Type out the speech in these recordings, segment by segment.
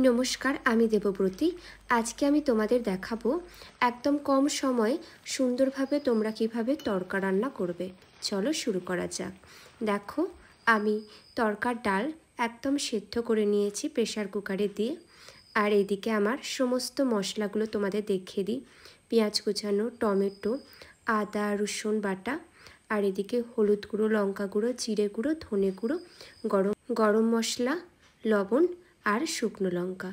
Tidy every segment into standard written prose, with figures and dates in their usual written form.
নমস্কার, আমি দেবব্রতী। আজকে আমি তোমাদের দেখাবো একদম কম সময়ে সুন্দরভাবে তোমরা কিভাবে তড়কা রান্না করবে। চলো শুরু করা যাক। দেখো, আমি তড়কার ডাল একদম সেদ্ধ করে নিয়েছি প্রেসার কুকারে দিয়ে। আর এদিকে আমার সমস্ত মশলাগুলো তোমাদের দেখিয়ে দিই। পেঁয়াজ কুচানো, টমেটো, আদা রসুন বাটা, আর এদিকে হলুদ গুঁড়ো, লঙ্কা গুঁড়ো, জিরে গুঁড়ো, ধনে গুঁড়ো, গরম মশলা, লবণ আর শুকনো লঙ্কা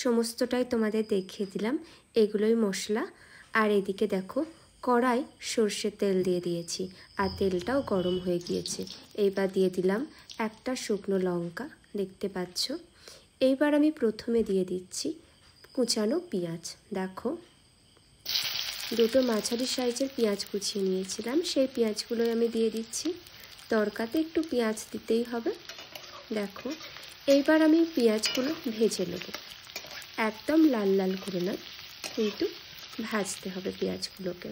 সমস্তটাই তোমাদের দেখিয়ে দিলাম। এগুলোই মশলা। আর এদিকে দেখো, কড়াই সর্ষের তেল দিয়ে দিয়েছি আর তেলটাও গরম হয়ে গিয়েছে। এইবার দিয়ে দিলাম একটা শুকনো লঙ্কা, দেখতে পাচ্ছ। এইবার আমি প্রথমে দিয়ে দিচ্ছি কুচানো পেঁয়াজ। দেখো, দুটো মাঝারি সাইজের পেঁয়াজ কুচিয়ে নিয়েছিলাম, সেই পেঁয়াজগুলোই আমি দিয়ে দিচ্ছি। তড়কাতে একটু পেঁয়াজ দিতেই হবে। দেখো, এইবার আমি পেঁয়াজগুলো ভেজে নেব, একদম লাল লাল করে নয়, কিন্তু ভাজতে হবে পেঁয়াজগুলোকে।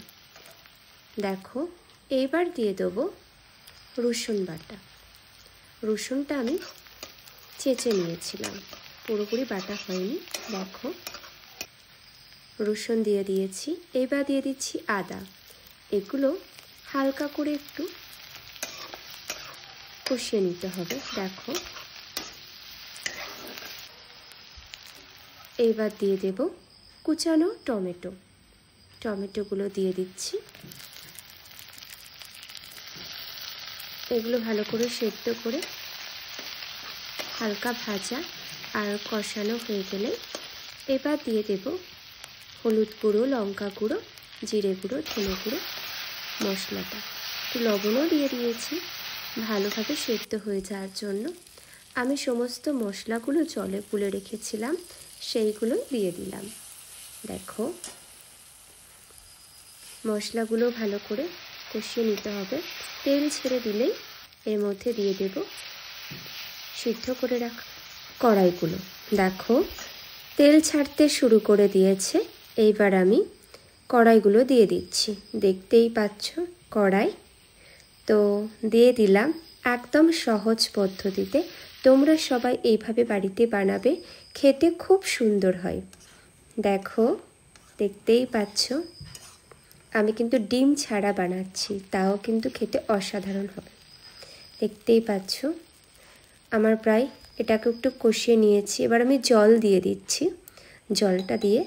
দেখো, এইবার দিয়ে দেবো রসুন বাটা। রসুনটা আমি চেঁচে নিয়েছিলাম, পুরোপুরি বাটা হয়নি। দেখো, রসুন দিয়ে দিয়েছি। এইবার দিয়ে দিচ্ছি আদা। এগুলো হালকা করে একটু কষিয়ে নিতে হবে। দেখো, এইবার দিয়ে দেব কুচানো টমেটো। টমেটোগুলো দিয়ে দিচ্ছি। এগুলো ভালো করে সেদ্ধ করে হালকা ভাজা আর কষানো হয়ে গেলে এবার দিয়ে দেব হলুদ গুঁড়ো, লঙ্কা গুঁড়ো, জিরে গুঁড়ো, ধনে গুঁড়ো, মশলাটা। একটু লবণও দিয়ে দিয়েছি ভালোভাবে সেদ্ধ হয়ে যাওয়ার জন্য। আমি সমস্ত মশলাগুলো জলে গুলে রেখেছিলাম, সেইগুলোই দিয়ে দিলাম। দেখো, মশলাগুলো ভালো করে কষিয়ে নিতে হবে। তেল ছেড়ে দিলেই এর মধ্যে দিয়ে দেব সিদ্ধ করে রাখা কড়াইগুলো। দেখো, তেল ছাড়তে শুরু করে দিয়েছে। এইবার আমি কড়াইগুলো দিয়ে দিচ্ছি। দেখতেই পাচ্ছ কড়াই তো দিয়ে দিলাম। একদম সহজ পদ্ধতিতে তোমরা সবাই এইভাবে বাড়িতে বানাবে, খেতে খুব সুন্দর হয়। দেখো, দেখতেই পাচ্ছ আমি কিন্তু ডিম ছাড়া বানাচ্ছি, তাও কিন্তু খেতে অসাধারণ হবে। দেখতেই পাচ্ছ আমার প্রায় এটাকে একটু কষিয়ে নিয়েছি। এবার আমি জল দিয়ে দিচ্ছি। জলটা দিয়ে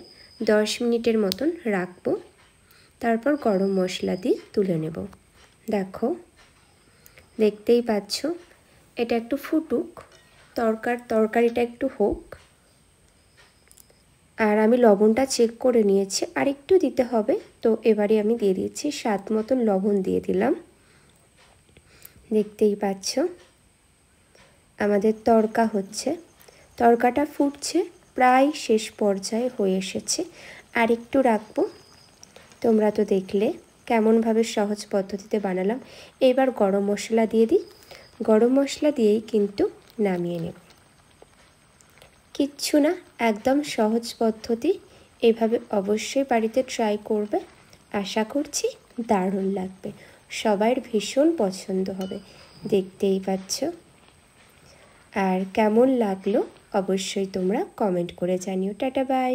10 মিনিটের মতন রাখবো, তারপর গরম মশলা দিয়ে তুলে নেব। দেখো, দেখতেই পাচ্ছ এটা একটু ফুটুক, তরকারিটা একটু হোক। আর আমি লবণটা চেক করে নিয়েছি, আর একটু দিতে হবে। তো এবারে আমি দিয়ে দিচ্ছি স্বাদ মতন লবণ দিয়ে দিলাম। দেখতেই পাচ্ছ আমাদের তড়কা হচ্ছে, তড়কাটা ফুটছে, প্রায় শেষ পর্যায়ে হয়ে এসেছে। আর একটু রাখবো। তোমরা তো দেখলে কেমনভাবে সহজ পদ্ধতিতে বানালাম। এবার গরম মশলা দিয়ে দিই। গরম মশলা দিয়েই কিন্তু নামিয়ে নেব। কিচ্ছু না, একদম সহজ পদ্ধতি। এভাবে অবশ্যই বাড়িতে ট্রাই করবে। আশা করছি দারুণ লাগবে, সবার ভীষণ পছন্দ হবে। দেখতেই পাচ্ছ। আর কেমন লাগলো অবশ্যই তোমরা কমেন্ট করে জানিও। Tata bye.